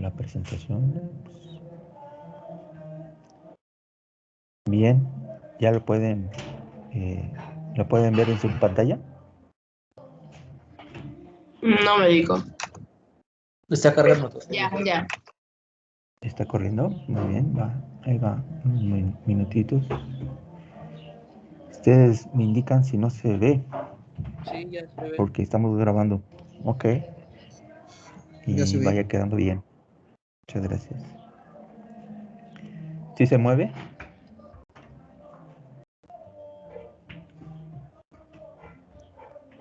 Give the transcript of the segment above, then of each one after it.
la presentación. Bien, ya lo pueden ver en su pantalla. No, médico. Está cargando. Ya. Está corriendo, muy bien, ahí va, unos minutitos. Ustedes me indican si no se ve. Sí, ya se ve. Porque estamos grabando. Ok. Y vaya quedando bien. Muchas gracias. ¿Sí se mueve?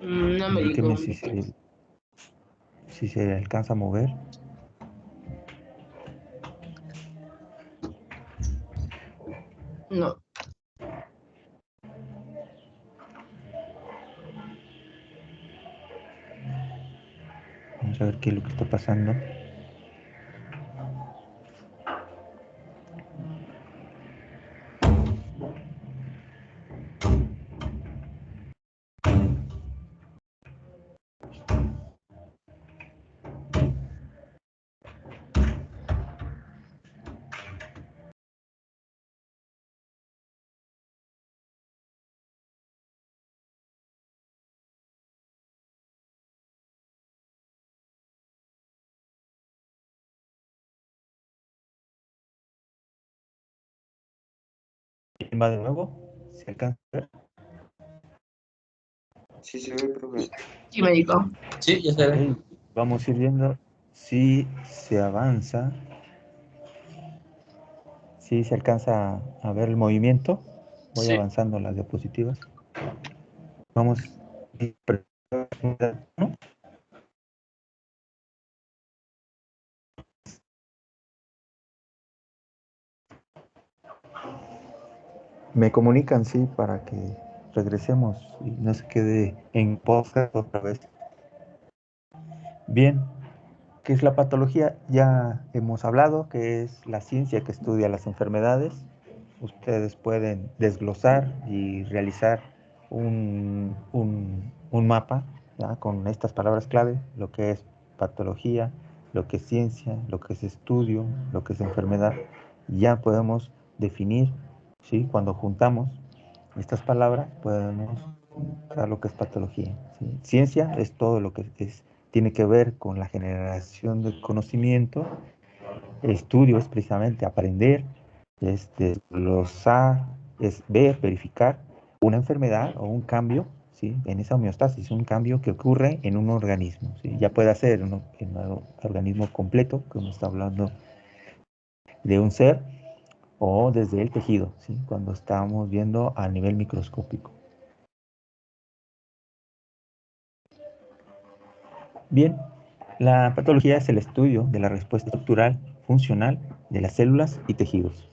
No, médico. Indíqueme si se alcanza a mover. No. Vamos a ver qué es lo que está pasando. ¿Quién va de nuevo? ¿Se alcanza a ver? Sí se ve, profe. Sí, médico. Sí, ya se ve. Ok, vamos a ir viendo si se avanza. Si se alcanza a ver el movimiento. Voy Sí. avanzando las diapositivas. Vamos. ¿No? Me comunican, sí, para que regresemos y no se quede en podcast otra vez. Bien, ¿qué es la patología? Ya hemos hablado que es la ciencia que estudia las enfermedades. Ustedes pueden desglosar y realizar un mapa, ¿ya? Con estas palabras clave, lo que es patología, lo que es ciencia, lo que es estudio, lo que es enfermedad. Ya podemos definir, ¿sí? Cuando juntamos estas palabras podemos usar lo que es patología, ¿sí? Ciencia es todo lo que tiene que ver con la generación de conocimiento. Estudio es precisamente aprender, es desglosar, es ver, verificar una enfermedad o un cambio, ¿sí? En esa homeostasis, un cambio que ocurre en un organismo, ¿sí? Ya puede ser en un organismo completo, como está hablando de un ser, o desde el tejido, ¿sí? Cuando estamos viendo a nivel microscópico. Bien, la patología es el estudio de la respuesta estructural, funcional de las células y tejidos.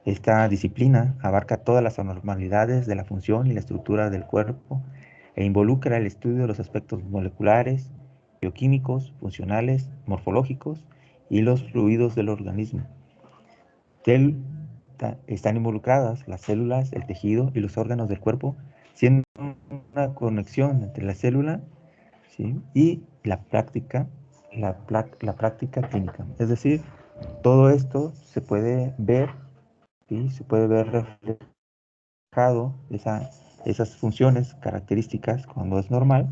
Esta disciplina abarca todas las anormalidades de la función y la estructura del cuerpo e involucra el estudio de los aspectos moleculares, bioquímicos, funcionales, morfológicos y los fluidos del organismo. Están involucradas las células, el tejido y los órganos del cuerpo, siendo una conexión entre la célula, ¿sí? Y la práctica clínica. Es decir, todo esto se puede ver, ¿sí? Se puede ver reflejado esas funciones, características cuando es normal,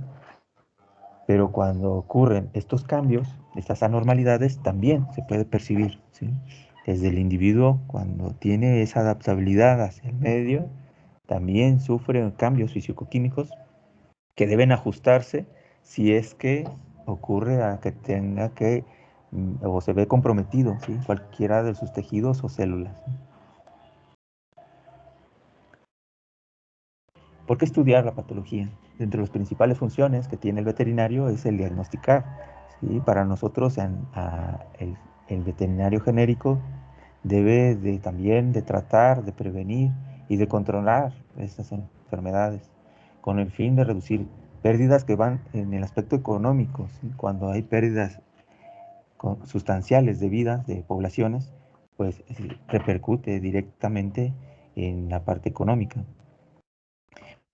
pero cuando ocurren estos cambios, estas anormalidades, también se puede percibir, ¿sí? Desde el individuo, cuando tiene esa adaptabilidad hacia el medio, también sufre cambios fisicoquímicos que deben ajustarse si es que ocurre a que tenga que o se ve comprometido, ¿sí? Cualquiera de sus tejidos o células. ¿Por qué estudiar la patología? Entre las principales funciones que tiene el veterinario es el diagnosticar, ¿sí? Para nosotros el veterinario genérico debe también de tratar, de prevenir y de controlar estas enfermedades con el fin de reducir pérdidas que van en el aspecto económico, ¿sí? Cuando hay pérdidas sustanciales de vidas de poblaciones, pues repercute directamente en la parte económica.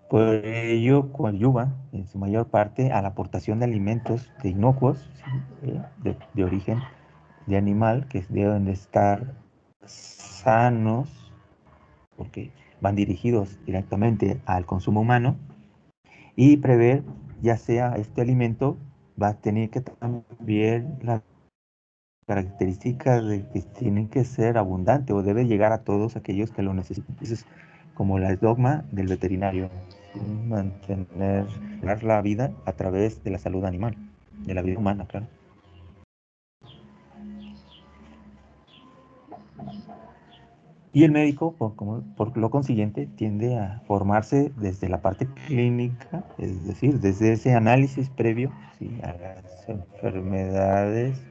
Por ello coadyuva en su mayor parte a la aportación de alimentos de inocuos, ¿sí? de origen de animal que deben de estar sanos porque van dirigidos directamente al consumo humano, y prever ya sea este alimento va a tener que también la característica de que tienen que ser abundante o debe llegar a todos aquellos que lo necesiten. Eso es como el dogma del veterinario, mantener la vida a través de la salud animal, de la vida humana, claro. Y el médico, por lo consiguiente, tiende a formarse desde la parte clínica, es decir, desde ese análisis previo, ¿sí?, a las enfermedades,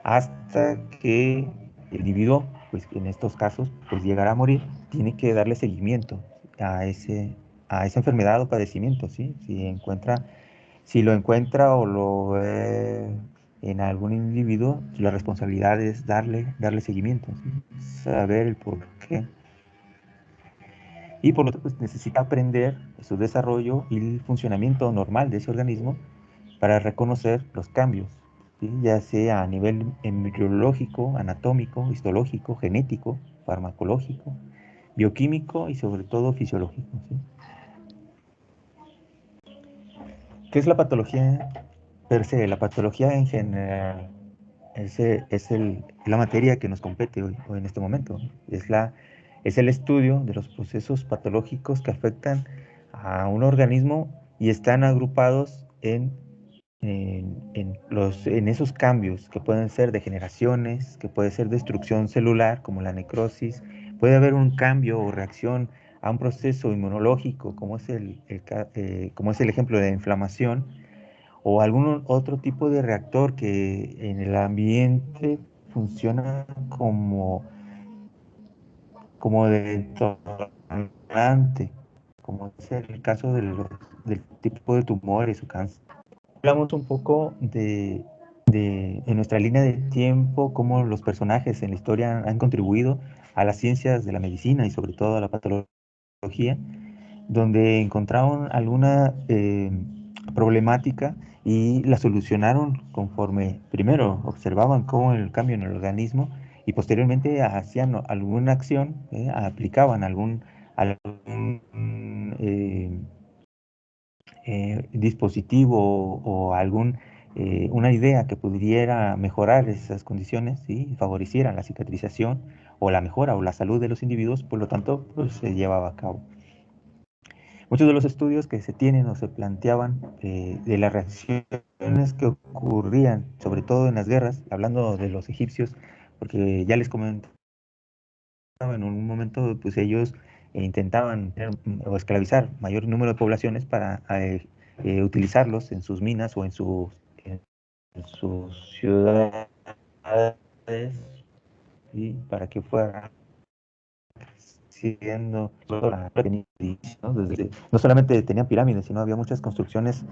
hasta que el individuo, pues en estos casos, pues llegará a morir. Tiene que darle seguimiento a esa enfermedad o padecimiento, ¿sí? Si lo encuentra o lo ve en algún individuo, la responsabilidad es darle seguimiento, ¿sí?, saber el por qué. Y por lo tanto, pues, necesita aprender su desarrollo y el funcionamiento normal de ese organismo para reconocer los cambios, ¿sí?, ya sea a nivel embriológico, anatómico, histológico, genético, farmacológico, bioquímico y sobre todo fisiológico, ¿sí? ¿Qué es la patología per se? La patología en general es la materia que nos compete hoy en este momento. Es el estudio de los procesos patológicos que afectan a un organismo y están agrupados en esos cambios que pueden ser degeneraciones, que puede ser destrucción celular como la necrosis, puede haber un cambio o reacción a un proceso inmunológico como es como es el ejemplo de inflamación, o algún otro tipo de reactor que en el ambiente funciona como detonante, como es el caso del tipo de tumores o cáncer. Hablamos un poco en nuestra línea de tiempo, cómo los personajes en la historia han contribuido a las ciencias de la medicina y sobre todo a la patología, donde encontraron alguna problemática y la solucionaron conforme primero observaban cómo el cambio en el organismo y posteriormente hacían alguna acción, aplicaban algún dispositivo o una idea que pudiera mejorar esas condiciones, ¿sí?, y favorecieran la cicatrización o la mejora o la salud de los individuos, por lo tanto, pues, se llevaba a cabo. Muchos de los estudios que se tienen o se planteaban de las reacciones que ocurrían, sobre todo en las guerras, hablando de los egipcios, porque ya les comentaba en un momento, pues ellos intentaban o esclavizar mayor número de poblaciones para utilizarlos en sus minas o en sus ciudades, ¿sí?, para que fueran siendo ¿no? No solamente tenían pirámides, sino había muchas construcciones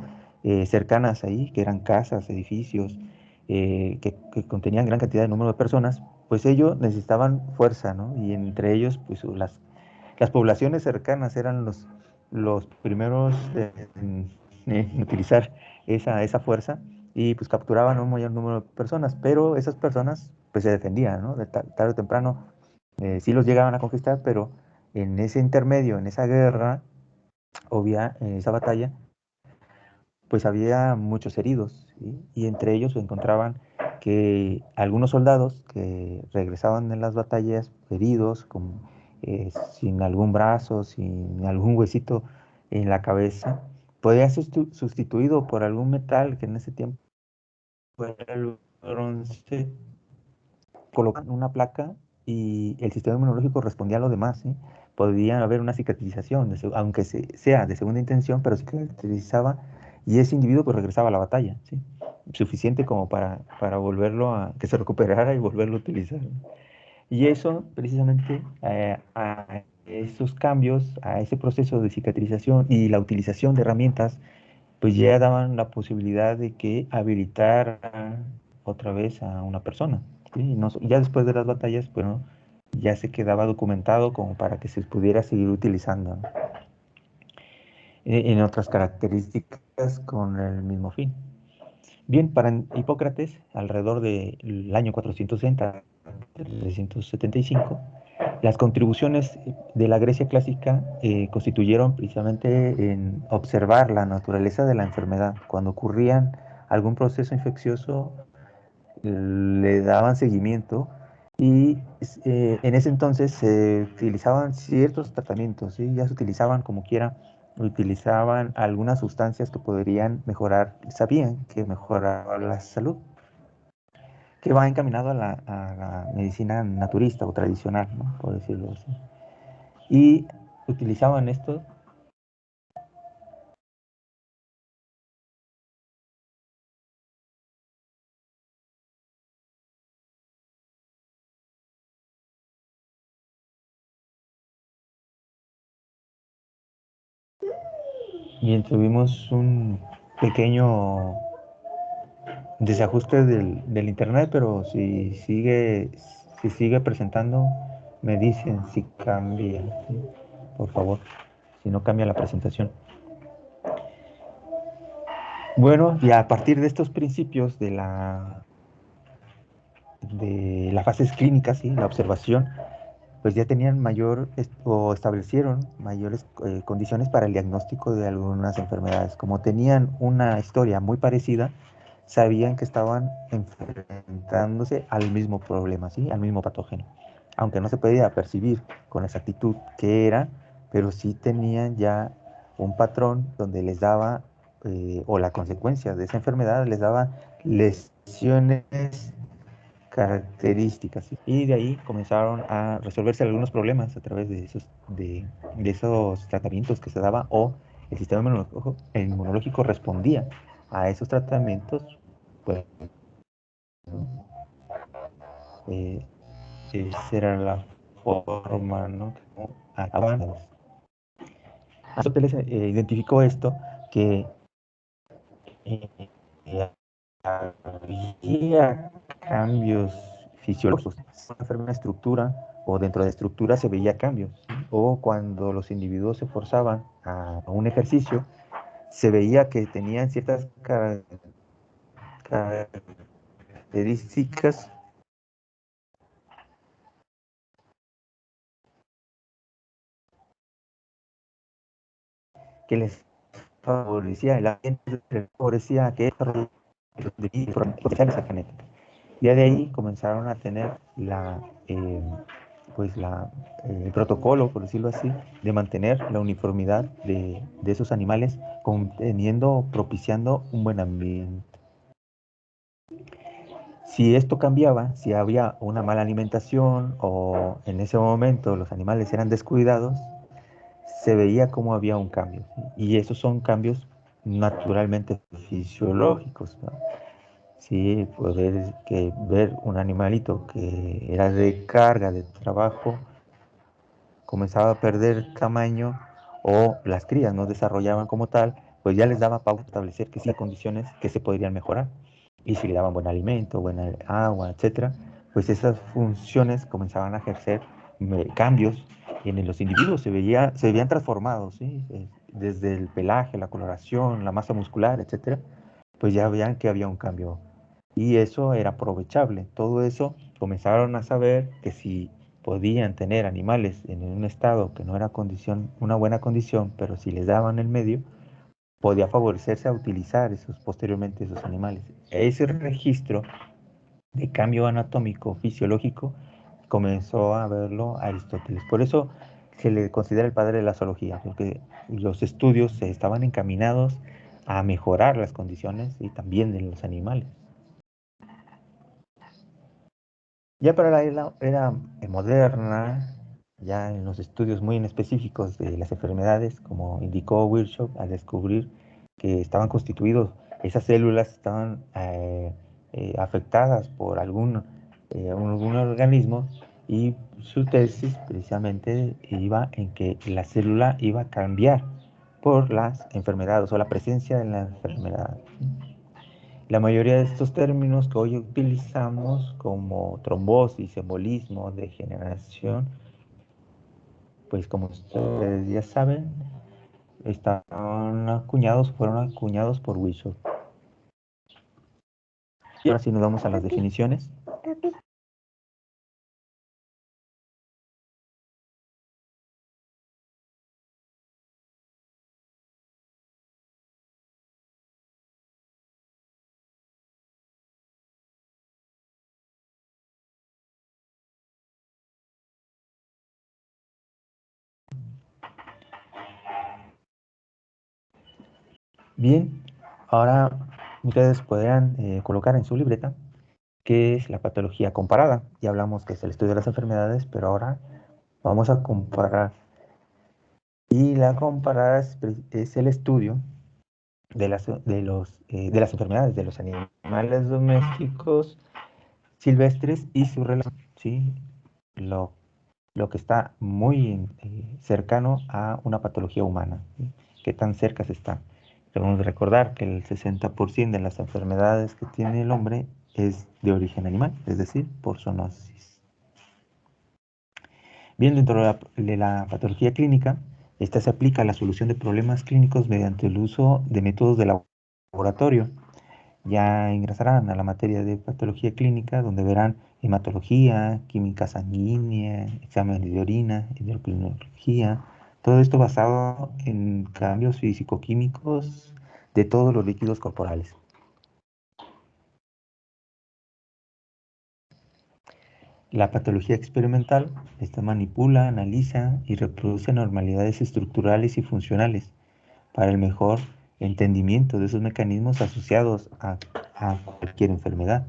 cercanas ahí, que eran casas, edificios, que contenían gran cantidad de número de personas, pues ellos necesitaban fuerza, ¿no? Y entre ellos, pues las poblaciones cercanas eran los primeros en utilizar esa fuerza, y pues capturaban un mayor número de personas, pero esas personas pues se defendían, ¿no? Tarde o temprano sí los llegaban a conquistar, pero en ese intermedio, en esa guerra, en esa batalla, pues había muchos heridos, ¿sí? Y entre ellos se encontraban que algunos soldados que regresaban en las batallas heridos, sin algún brazo, sin algún huesito en la cabeza, podía ser sustituido por algún metal que en ese tiempo era el bronce, colocan una placa y el sistema inmunológico respondía a lo demás, ¿sí? Podría haber una cicatrización, aunque sea de segunda intención, pero cicatrizaba y ese individuo pues regresaba a la batalla, ¿sí? Suficiente como para volverlo que se recuperara y volverlo a utilizar. Y eso, precisamente, a esos cambios, a ese proceso de cicatrización y la utilización de herramientas, pues ya daban la posibilidad de que habilitara otra vez a una persona, ¿sí? Ya después de las batallas, bueno, ya se quedaba documentado como para que se pudiera seguir utilizando, ¿no?, en otras características con el mismo fin. Bien, para Hipócrates, alrededor del año 460, 375, las contribuciones de la Grecia clásica constituyeron precisamente en observar la naturaleza de la enfermedad. Cuando ocurría algún proceso infeccioso, le daban seguimiento y en ese entonces se utilizaban ciertos tratamientos, ¿sí? Ya se utilizaban como quiera, utilizaban algunas sustancias que podrían mejorar, sabían que mejoraba la salud, que va encaminado a la medicina naturista o tradicional, ¿no? Por decirlo así. Y utilizaban esto. Bien, tuvimos un pequeño desajuste del internet, pero si sigue presentando, me dicen si cambia, ¿sí? Por favor, si no cambia la presentación. Bueno, y a partir de estos principios de las fases clínicas, ¿sí? La observación, pues ya tenían o establecieron mayores condiciones para el diagnóstico de algunas enfermedades. Como tenían una historia muy parecida, sabían que estaban enfrentándose al mismo problema, ¿sí? Al mismo patógeno. Aunque no se podía percibir con exactitud qué era, pero sí tenían ya un patrón donde les daba, o la consecuencia de esa enfermedad les daba lesiones características. Y de ahí comenzaron a resolverse algunos problemas a través de esos tratamientos que se daba, o el sistema inmunológico respondía a esos tratamientos. Pues eh, esa era la forma, ¿no? Como avanzamos. Aristóteles identificó esto, que eh, había cambios fisiológicos. Una enfermedad estructura, o dentro de estructura se veía cambios, ¿sí? O cuando los individuos se forzaban a un ejercicio, se veía que tenían ciertas características que les favorecía el ambiente, les favorecía que potencial esa genética. Ya de ahí comenzaron a tener eh, el protocolo, por decirlo así, de mantener la uniformidad de esos animales, propiciando un buen ambiente. Si esto cambiaba, si había una mala alimentación o en ese momento los animales eran descuidados, se veía como había un cambio, ¿sí? Y esos son cambios naturalmente fisiológicos, ¿no? Sí, poder ver un animalito que era de carga, de trabajo, comenzaba a perder tamaño, o las crías no desarrollaban como tal, pues ya les daba pauta a establecer que sí hay condiciones que se podrían mejorar. Y si le daban buen alimento, buena agua, etcétera, pues esas funciones comenzaban a ejercer cambios, y en los individuos se veían transformados, ¿sí? Desde el pelaje, la coloración, la masa muscular, etcétera, pues ya veían que había un cambio. Y eso era aprovechable. Todo eso comenzaron a saber que si podían tener animales en un estado que no era una buena condición, pero si les daban el medio, podía favorecerse a utilizar posteriormente esos animales. Ese registro de cambio anatómico, fisiológico, comenzó a verlo Aristóteles. Por eso se le considera el padre de la zoología, porque los estudios estaban encaminados a mejorar las condiciones y también de los animales. Ya para la era moderna, ya en los estudios muy específicos de las enfermedades, como indicó Virchow al descubrir que estaban constituidos, esas células estaban afectadas por algún organismo, y su tesis precisamente iba en que la célula iba a cambiar por las enfermedades o la presencia de la enfermedad. La mayoría de estos términos que hoy utilizamos, como trombosis, embolismo, degeneración, pues como ustedes ya saben, fueron acuñados por Virchow. Y ahora sí nos vamos a las definiciones. Bien, ahora ustedes podrán colocar en su libreta qué es la patología comparada. Ya hablamos que es el estudio de las enfermedades, pero ahora vamos a comparar. Y la comparada es el estudio de las enfermedades de los animales domésticos, silvestres y su relación, ¿sí? Lo que está muy cercano a una patología humana, ¿sí? ¿Qué tan cerca se está? Debemos recordar que el 60% de las enfermedades que tiene el hombre es de origen animal, es decir, por zoonosis. Bien, dentro de la patología clínica, esta se aplica a la solución de problemas clínicos mediante el uso de métodos de laboratorio. Ya ingresarán a la materia de patología clínica, donde verán hematología, química sanguínea, exámenes de orina, endocrinología, todo esto basado en cambios físico-químicos de todos los líquidos corporales. La patología experimental, esta manipula, analiza y reproduce anormalidades estructurales y funcionales para el mejor entendimiento de esos mecanismos asociados a cualquier enfermedad.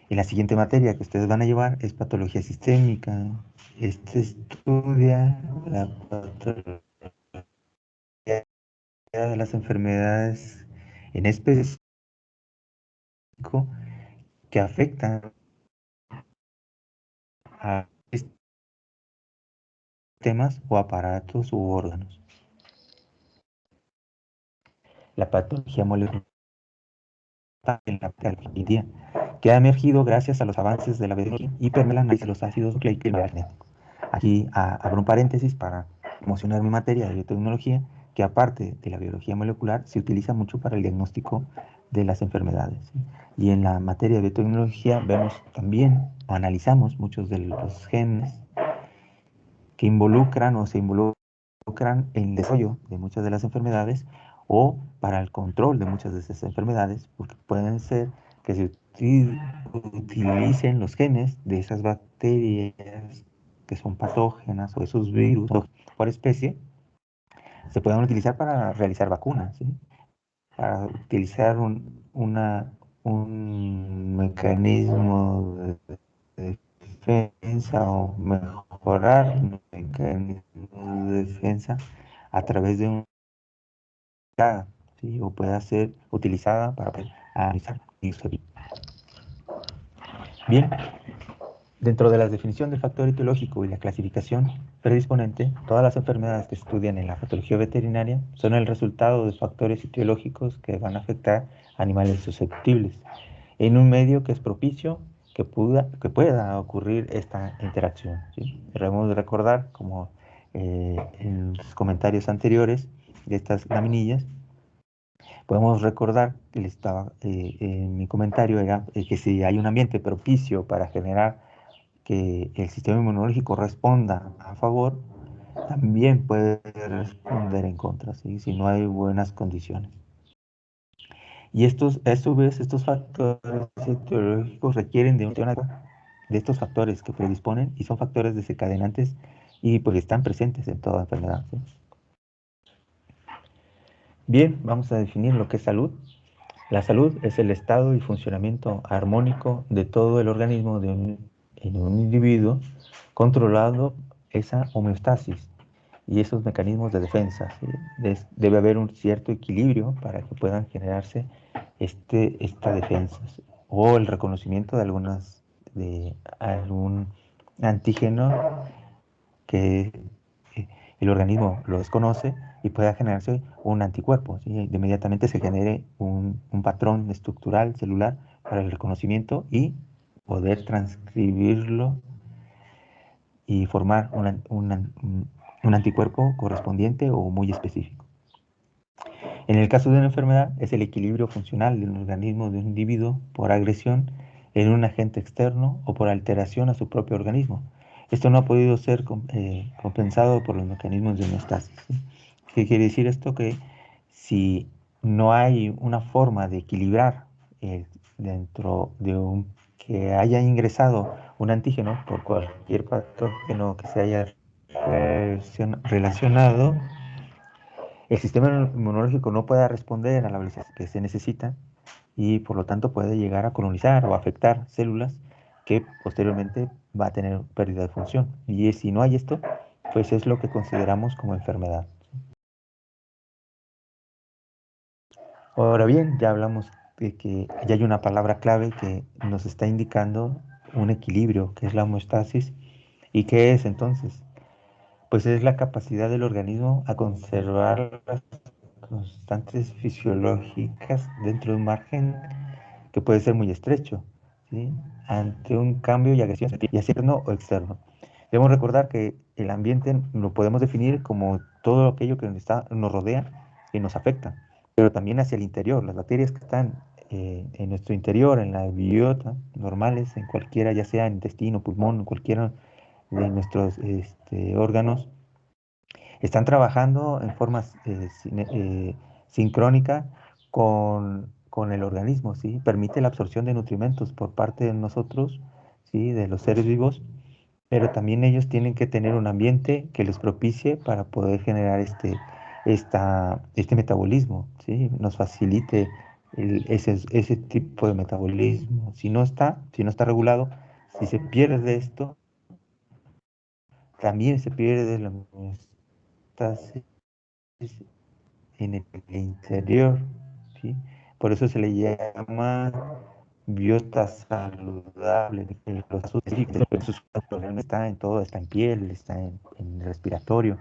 Y la siguiente materia que ustedes van a llevar es patología sistémica. Este estudia la patología de las enfermedades en específico que afectan a sistemas o aparatos u órganos. La patología molecular en la patología que ha emergido gracias a los avances de la biología y permite el análisis de los ácidos nucleicos y el genético. Aquí abro un paréntesis para promocionar mi materia de biotecnología, que aparte de la biología molecular se utiliza mucho para el diagnóstico de las enfermedades, ¿sí? Y en la materia de biotecnología vemos también o analizamos muchos de los genes que involucran o se involucran en el desarrollo de muchas de las enfermedades o para el control de muchas de esas enfermedades, porque pueden ser que se utilicen los genes de esas bacterias que son patógenas o esos virus por especie, se pueden utilizar para realizar vacunas, ¿sí? Para utilizar un mecanismo de defensa o mejorar mecanismos de defensa a través de un ¿sí? O pueda ser utilizada para analizar. Bien, dentro de la definición del factor etiológico y la clasificación predisponente, todas las enfermedades que estudian en la patología veterinaria son el resultado de factores etiológicos que van a afectar a animales susceptibles en un medio que es propicio que pueda ocurrir esta interacción, ¿sí? Debemos recordar, como en los comentarios anteriores de estas laminillas, podemos recordar que en mi comentario era que si hay un ambiente propicio para generar que el sistema inmunológico responda a favor, también puede responder en contra, ¿sí? Si no hay buenas condiciones. Y a su vez, estos factores etiológicos requieren de estos factores que predisponen y son factores desencadenantes y pues están presentes en toda enfermedad, ¿sí? Bien, vamos a definir lo que es salud. La salud es el estado y funcionamiento armónico de todo el organismo en un individuo, controlando esa homeostasis y esos mecanismos de defensa, ¿sí? Debe haber un cierto equilibrio para que puedan generarse esta defensa, ¿sí? O el reconocimiento de algún antígeno que el organismo lo desconoce y pueda generarse un anticuerpo, ¿sí? Inmediatamente se genere un patrón estructural celular para el reconocimiento y poder transcribirlo y formar un anticuerpo correspondiente o muy específico. En el caso de una enfermedad, es el equilibrio funcional del organismo de un individuo por agresión en un agente externo o por alteración a su propio organismo. Esto no ha podido ser compensado por los mecanismos de homeostasis, ¿sí? ¿Qué quiere decir esto? Que si no hay una forma de equilibrar dentro de que haya ingresado un antígeno por cualquier patógeno que se haya relacionado, el sistema inmunológico no puede responder a la velocidad que se necesita y por lo tanto puede llegar a colonizar o afectar células que posteriormente va a tener pérdida de función. Y si no hay esto, pues es lo que consideramos como enfermedad. Ahora bien, ya hablamos de que ya hay una palabra clave que nos está indicando un equilibrio, que es la homeostasis. ¿Y qué es entonces? Pues es la capacidad del organismo a conservar las constantes fisiológicas dentro de un margen que puede ser muy estrecho, ¿sí? Ante un cambio y agresión, ya sea interno o externo. Debemos recordar que el ambiente lo podemos definir como todo aquello que nos rodea y nos afecta, pero también hacia el interior. Las bacterias que están en nuestro interior, en la biota, normales, en cualquiera, ya sea en intestino, pulmón, en cualquiera de nuestros órganos, están trabajando en forma sincrónica con el organismo, ¿sí? Permite la absorción de nutrimentos por parte de nosotros, ¿sí? De los seres vivos, pero también ellos tienen que tener un ambiente que les propicie para poder generar este metabolismo, ¿sí? Nos facilite ese tipo de metabolismo. Si no está regulado, si se pierde esto, también se pierde la homeostasis en el interior, ¿sí? Por eso se le llama biota saludable. Los azules está en todo, está en piel, está en respiratorio,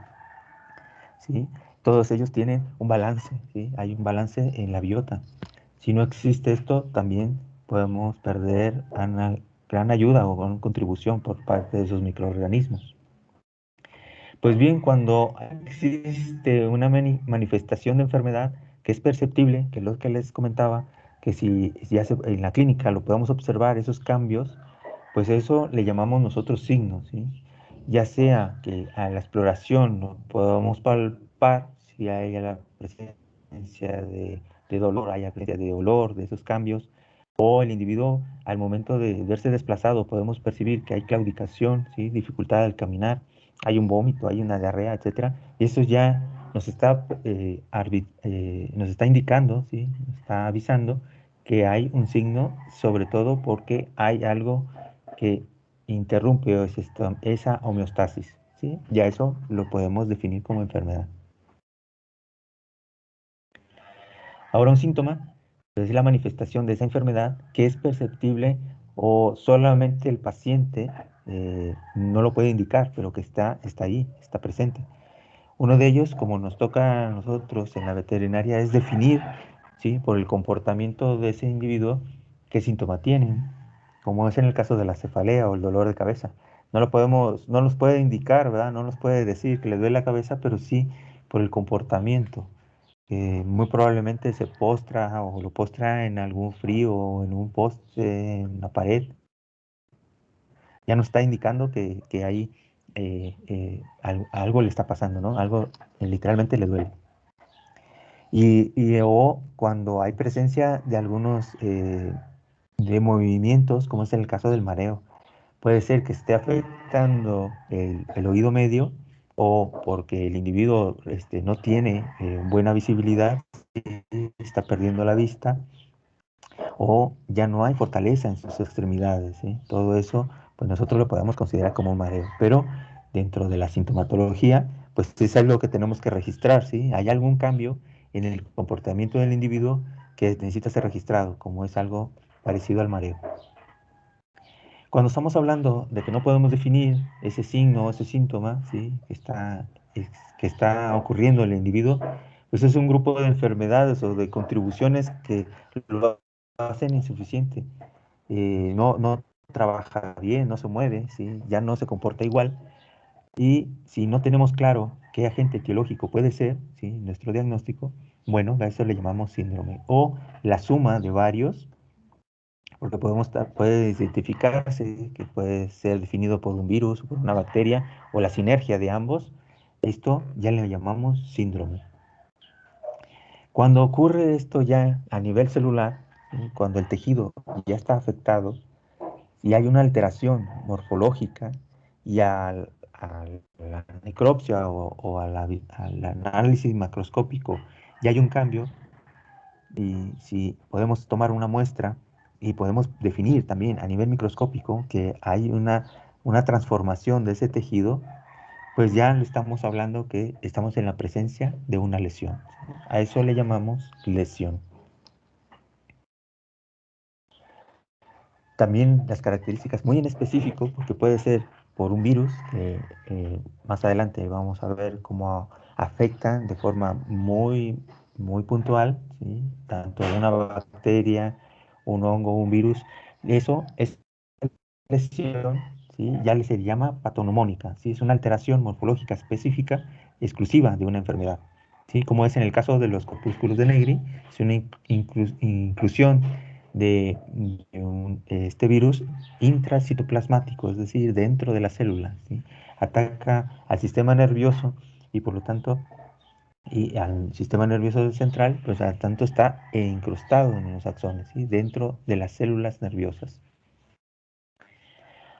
¿sí? Todos ellos tienen un balance, ¿sí? Hay un balance en la biota. Si no existe esto, también podemos perder una gran ayuda o gran contribución por parte de esos microorganismos. Pues bien, cuando existe una manifestación de enfermedad que es perceptible, que es lo que les comentaba, que si ya en la clínica lo podemos observar, esos cambios, pues eso le llamamos nosotros signos, ¿sí? Ya sea que a la exploración no podamos palpar si hay la presencia de dolor, hay presencia de dolor, de esos cambios, o el individuo al momento de verse desplazado podemos percibir que hay claudicación, ¿sí? Dificultad al caminar, hay un vómito, hay una diarrea, etcétera, y eso ya nos está indicando, ¿sí? Nos está avisando que hay un signo, sobre todo porque hay algo que interrumpe esa homeostasis, ¿sí? Ya eso lo podemos definir como enfermedad. Ahora un síntoma es la manifestación de esa enfermedad que es perceptible o solamente el paciente no lo puede indicar, pero que está ahí, está presente. Uno de ellos, como nos toca a nosotros en la veterinaria, es definir, ¿sí? Por el comportamiento de ese individuo qué síntoma tienen, como es en el caso de la cefalea o el dolor de cabeza. No nos puede indicar, ¿verdad? No nos puede decir que le duele la cabeza, pero sí por el comportamiento. Muy probablemente se postra o lo postra en algún frío o en un poste, en la pared. Ya nos está indicando que ahí algo le está pasando, ¿no? Algo literalmente le duele. O cuando hay presencia de algunos de movimientos, como es el caso del mareo. Puede ser que esté afectando el oído medio o porque el individuo no tiene buena visibilidad, está perdiendo la vista o ya no hay fortaleza en sus extremidades, ¿sí? Todo eso, pues nosotros lo podemos considerar como un mareo, pero dentro de la sintomatología, pues es algo que tenemos que registrar, ¿sí? Hay algún cambio en el comportamiento del individuo que necesita ser registrado, como es algo parecido al mareo. Cuando estamos hablando de que no podemos definir ese signo, ese síntoma, ¿sí? que está ocurriendo en el individuo, pues es un grupo de enfermedades o de contribuciones que lo hacen insuficiente. No trabaja bien, no se mueve, ¿sí? Ya no se comporta igual. Y si no tenemos claro qué agente etiológico puede ser, ¿sí? Nuestro diagnóstico, bueno, a eso le llamamos síndrome. O la suma de varios, porque puede identificarse que puede ser definido por un virus o por una bacteria, o la sinergia de ambos. Esto ya le llamamos síndrome. Cuando ocurre esto ya a nivel celular, ¿sí? Cuando el tejido ya está afectado y hay una alteración morfológica y a la necropsia o al análisis macroscópico ya hay un cambio, y si podemos tomar una muestra y podemos definir también a nivel microscópico que hay una transformación de ese tejido, pues ya le estamos hablando que estamos en la presencia de una lesión. A eso le llamamos lesión. También las características muy en específico, porque puede ser por un virus, que más adelante vamos a ver cómo afectan de forma muy puntual, ¿sí? Tanto una bacteria, un hongo, un virus. Eso es lesión, ¿sí? Ya se llama patonomónica, ¿sí? Es una alteración morfológica específica exclusiva de una enfermedad, ¿sí? Como es en el caso de los corpúsculos de Negri, es una inclusión de este virus intracitoplasmático, es decir, dentro de la célula, ¿sí? Ataca al sistema nervioso y por lo tanto y al sistema nervioso central, pues al tanto está incrustado en los axones, ¿sí? Dentro de las células nerviosas.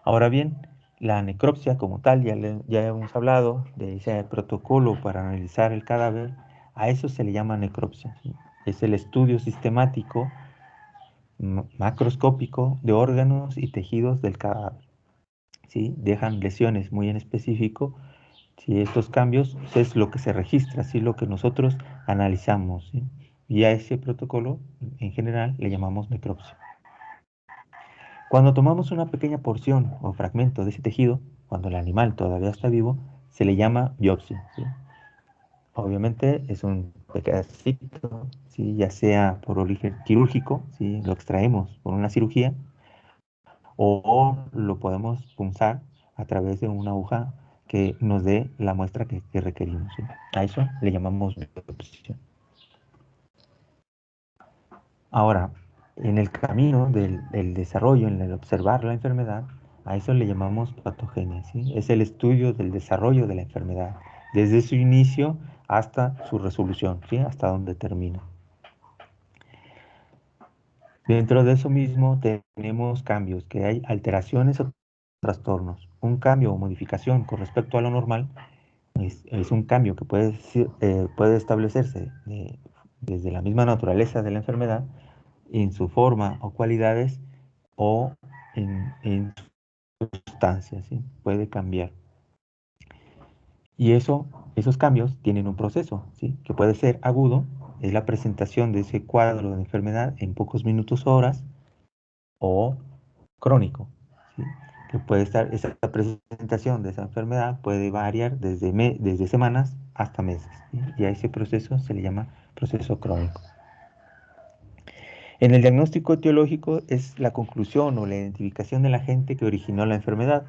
Ahora bien, la necropsia como tal, ya hemos hablado de ese protocolo para analizar el cadáver, a eso se le llama necropsia, ¿sí? Es el estudio sistemático macroscópico de órganos y tejidos del cadáver, ¿sí? Dejan lesiones muy en específico. Si estos cambios es lo que se registra, ¿sí? Lo que nosotros analizamos, ¿sí? Y a ese protocolo en general le llamamos necropsia. Cuando tomamos una pequeña porción o fragmento de ese tejido, cuando el animal todavía está vivo, se le llama biopsia, ¿sí? Obviamente es un pedacito, ¿sí? Ya sea por origen quirúrgico, ¿sí? Lo extraemos por una cirugía, o lo podemos punzar a través de una aguja que nos dé la muestra que requerimos, ¿sí? A eso le llamamos biopsia. Ahora, en el camino del desarrollo, en el observar la enfermedad, a eso le llamamos patogenia, ¿sí? Es el estudio del desarrollo de la enfermedad, desde su inicio hasta su resolución, ¿sí? Hasta donde termina. Dentro de eso mismo tenemos cambios, que hay alteraciones o trastornos. Un cambio o modificación con respecto a lo normal es un cambio que puede establecerse desde la misma naturaleza de la enfermedad, en su forma o cualidades, o en sustancias, ¿sí? Puede cambiar. Y esos cambios tienen un proceso, ¿sí? Que puede ser agudo, es la presentación de ese cuadro de enfermedad en pocos minutos o horas, o crónico, ¿sí? Que puede estar, esa presentación de esa enfermedad puede variar desde semanas hasta meses, ¿sí? Y a ese proceso se le llama proceso crónico. En el diagnóstico etiológico es la conclusión o la identificación del agente que originó la enfermedad.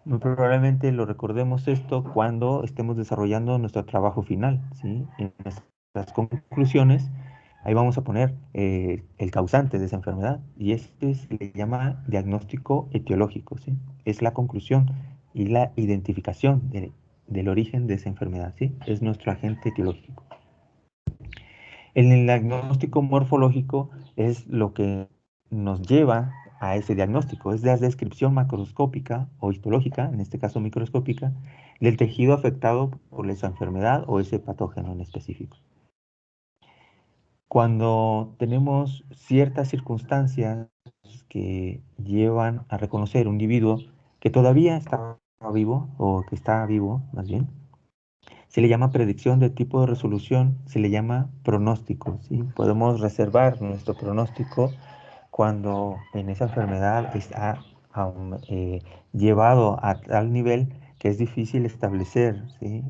Muy probablemente lo recordemos esto cuando estemos desarrollando nuestro trabajo final, ¿sí? En nuestras conclusiones, ahí vamos a poner el causante de esa enfermedad, y este se le llama diagnóstico etiológico, ¿sí? Es la conclusión y la identificación del origen de esa enfermedad, ¿sí? Es nuestro agente etiológico. En el diagnóstico morfológico es lo que nos lleva a ese diagnóstico, es la descripción macroscópica o histológica, en este caso microscópica, del tejido afectado por esa enfermedad o ese patógeno en específico. Cuando tenemos ciertas circunstancias que llevan a reconocer un individuo que todavía está vivo, o que está vivo más bien, se le llama predicción de tipo de resolución, se le llama pronóstico, ¿sí? Podemos reservar nuestro pronóstico cuando en esa enfermedad está llevado a tal nivel que es difícil establecer, ¿sí?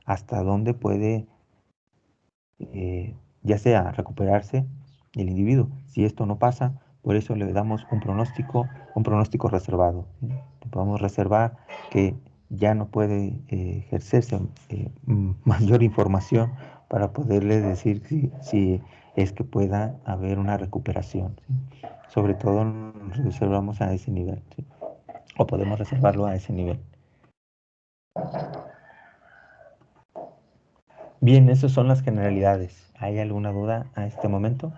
Hasta dónde puede, ya sea recuperarse el individuo. Si esto no pasa, por eso le damos un pronóstico reservado, ¿sí? Podemos reservar que ya no puede ejercerse mayor información para poderle decir si es que pueda haber una recuperación, ¿sí? Sobre todo nos reservamos a ese nivel, ¿sí? O podemos reservarlo a ese nivel. Bien, esas son las generalidades. ¿Hay alguna duda a este momento?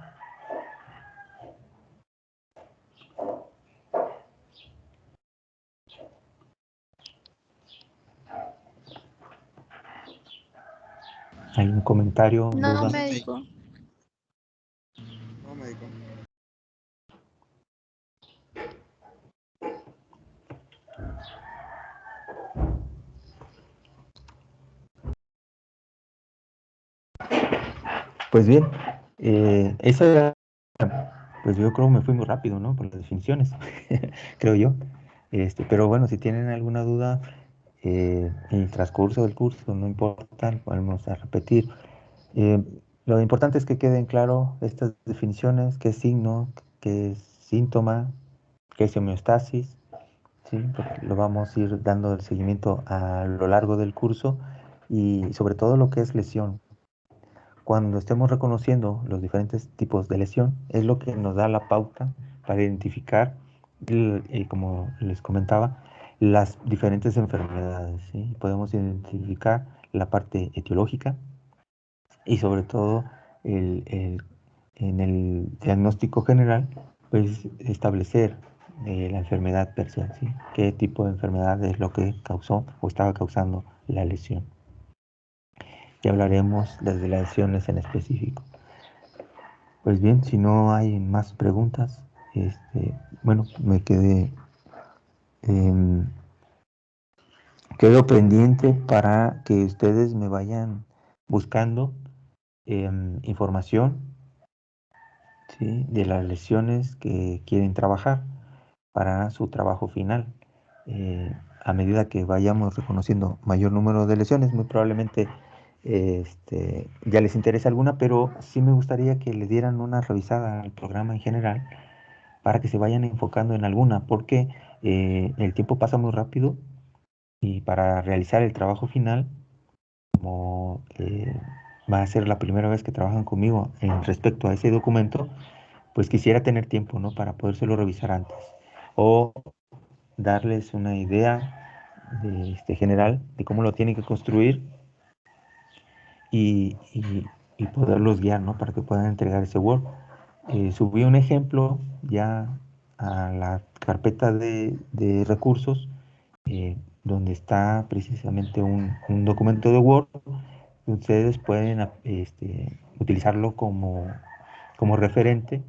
¿Algún comentario, No, duda? médico. No, médico. Pues bien, esa era, pues yo creo que me fui muy rápido, ¿no? Por las definiciones, creo yo. Pero bueno, si tienen alguna duda en el transcurso del curso, no importa, podemos a repetir. Eh, lo importante es que queden claro estas definiciones, qué es signo, qué es síntoma, qué es homeostasis, ¿sí? Porque lo vamos a ir dando el seguimiento a lo largo del curso y sobre todo lo que es lesión. Cuando estemos reconociendo los diferentes tipos de lesión, es lo que nos da la pauta para identificar, como les comentaba, las diferentes enfermedades, ¿sí? Podemos identificar la parte etiológica y sobre todo en el diagnóstico general, pues establecer la enfermedad per se, ¿sí? Qué tipo de enfermedad es lo que causó o estaba causando la lesión. Y hablaremos desde las lesiones en específico. Pues bien, si no hay más preguntas, bueno, em, quedo pendiente para que ustedes me vayan buscando información, ¿sí? De las lesiones que quieren trabajar para su trabajo final. A medida que vayamos reconociendo mayor número de lesiones, muy probablemente ya les interesa alguna, pero sí me gustaría que le dieran una revisada al programa en general para que se vayan enfocando en alguna, porque el tiempo pasa muy rápido y para realizar el trabajo final, como va a ser la primera vez que trabajan conmigo en respecto a ese documento, pues quisiera tener tiempo, ¿no? Para podérselo revisar antes o darles una idea general de cómo lo tienen que construir y poderlos guiar, ¿no? Para que puedan entregar ese Word. Subí un ejemplo ya a la carpeta de recursos, donde está precisamente un documento de Word. Ustedes pueden utilizarlo como referente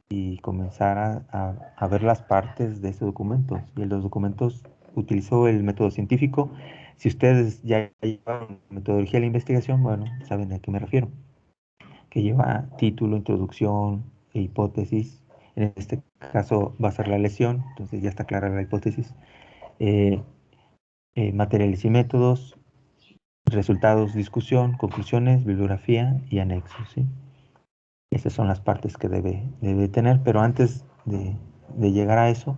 y comenzar a ver las partes de ese documento. Y en los documentos utilizó el método científico. Si ustedes ya llevan metodología de la investigación, bueno, saben a qué me refiero, que lleva título, introducción e hipótesis. En este caso va a ser la lesión, entonces ya está clara la hipótesis. Eh, Materiales y métodos, resultados, discusión, conclusiones, bibliografía y anexos, ¿sí? Esas son las partes que debe tener, pero antes de llegar a eso,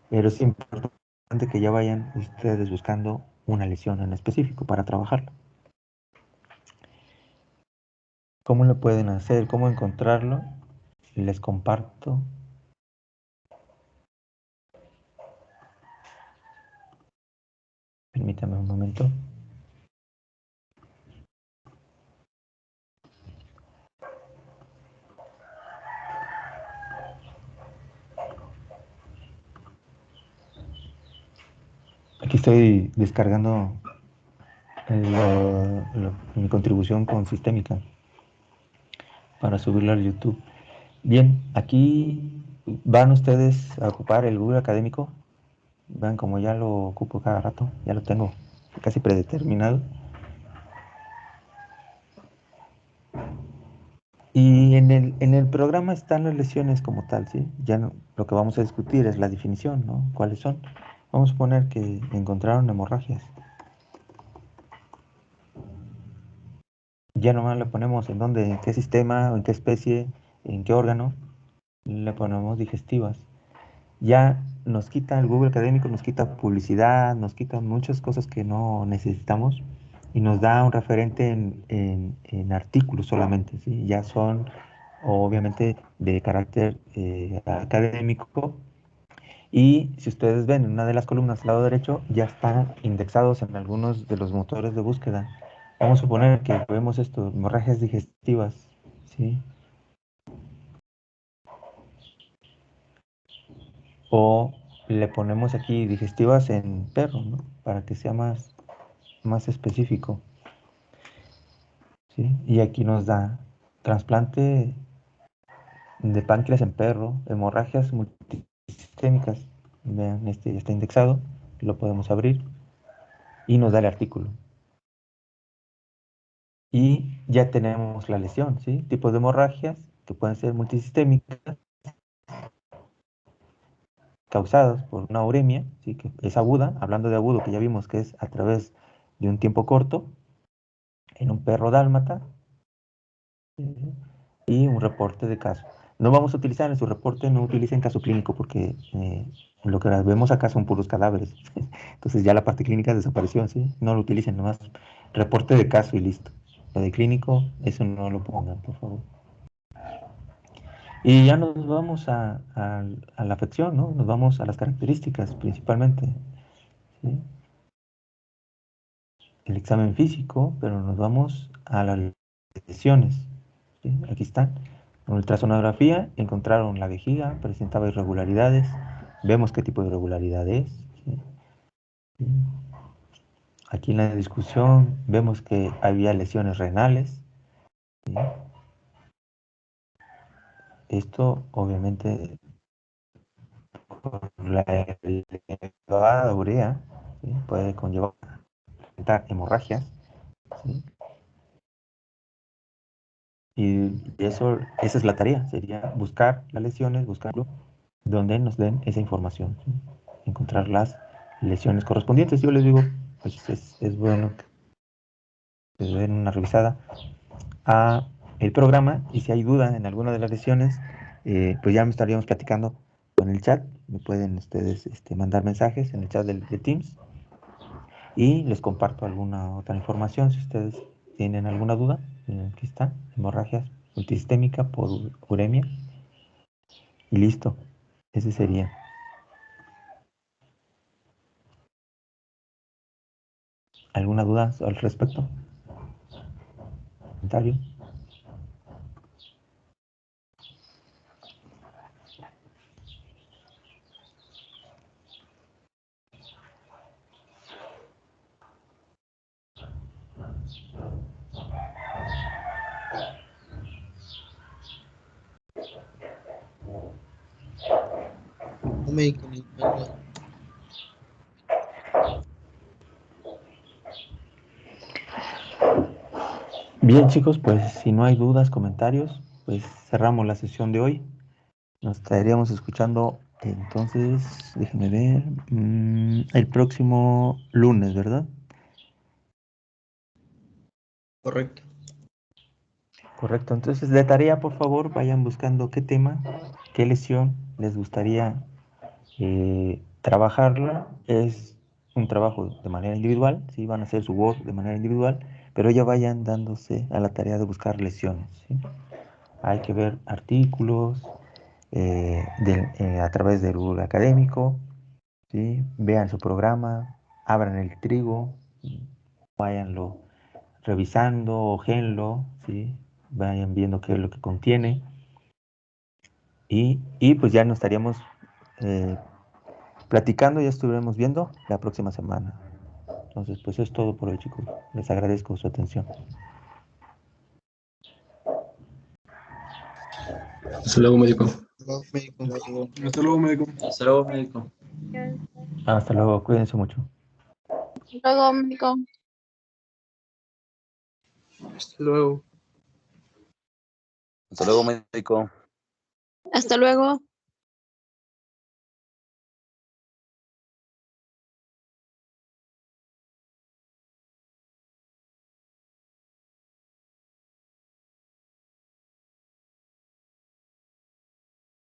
pero es importante que ya vayan ustedes buscando una lesión en específico para trabajarlo. ¿Cómo lo pueden hacer? ¿Cómo encontrarlo? Les comparto. Permítame un momento. Aquí estoy descargando mi contribución con Sistémica para subirlo al YouTube. Bien, aquí van ustedes a ocupar el Google Académico. Vean como ya lo ocupo cada rato, ya lo tengo casi predeterminado. Y en el programa están las lesiones como tal, ¿sí? Ya lo que vamos a discutir es la definición, ¿no? ¿Cuáles son? Vamos a poner que encontraron hemorragias. Ya nomás le ponemos en dónde, en qué sistema, o en qué especie, en qué órgano, le ponemos digestivas. Ya nos quita el Google Académico, nos quita publicidad, nos quita muchas cosas que no necesitamos y nos da un referente en artículos solamente, ¿sí? Ya son obviamente de carácter académico. Y si ustedes ven en una de las columnas al lado derecho, ya están indexados en algunos de los motores de búsqueda. Vamos a suponer que vemos esto, hemorragias digestivas, ¿sí? O le ponemos aquí digestivas en perro, ¿no? Para que sea más específico, ¿sí? Y aquí nos da trasplante de páncreas en perro, hemorragias multisistémicas. Vean, este ya está indexado, lo podemos abrir y nos da el artículo. Y ya tenemos la lesión, ¿sí? Tipos de hemorragias que pueden ser multisistémicas, causadas por una uremia, ¿sí? Que es aguda, hablando de agudo, que ya vimos que es a través de un tiempo corto, en un perro dálmata, y un reporte de caso. No vamos a utilizar en su reporte, no utilicen caso clínico, porque lo que vemos acá son puros cadáveres. Entonces ya la parte clínica desapareció, ¿sí? No lo utilicen, nomás reporte de caso y listo. Lo de clínico, eso no lo pongan, por favor. Y ya nos vamos a la afección, ¿no? Nos vamos a las características principalmente, ¿sí? El examen físico, pero nos vamos a las lesiones, ¿sí? Aquí están. En ultrasonografía encontraron la vejiga, presentaba irregularidades. Vemos qué tipo de irregularidad es, ¿sí? Aquí en la discusión vemos que había lesiones renales, ¿sí? Esto obviamente por la elevada urea, ¿sí? Puede conllevar hemorragias, ¿sí? Y eso, esa es la tarea, sería buscar las lesiones, buscarlo donde nos den esa información, ¿sí? Encontrar las lesiones correspondientes. Yo les digo, pues es bueno que le den una revisada a el programa y si hay duda en alguna de las lesiones, pues ya me estaríamos platicando con el chat. Me pueden ustedes mandar mensajes en el chat de Teams y les comparto alguna otra información si ustedes tienen alguna duda. Aquí está, hemorragias multisistémica por uremia y listo. Ese sería. ¿Alguna duda al respecto? ¿Comentario? No médico ni nada. Bien, chicos, pues si no hay dudas, comentarios, pues cerramos la sesión de hoy. Nos estaríamos escuchando entonces, déjenme ver, el próximo lunes, ¿verdad? Correcto. Correcto, entonces de tarea, por favor, vayan buscando qué tema, qué lesión les gustaría trabajarla. Es un trabajo de manera individual, ¿sí? Van a hacer su Word de manera individual, pero ya vayan dándose a la tarea de buscar lesiones, ¿sí? Hay que ver artículos a través del Google académico, ¿sí? Vean su programa, abran el trigo, váyanlo revisando, ojenlo, ¿sí? Vayan viendo qué es lo que contiene y pues ya nos estaríamos eh, platicando, ya estuviéramos viendo la próxima semana. Entonces, pues es todo por hoy, chicos. Les agradezco su atención. Hasta luego, médico. No, médico. Hasta luego, médico. Hasta luego, médico. Hasta luego, cuídense mucho. Luego, médico. Hasta luego. Hasta luego, médico. Hasta luego.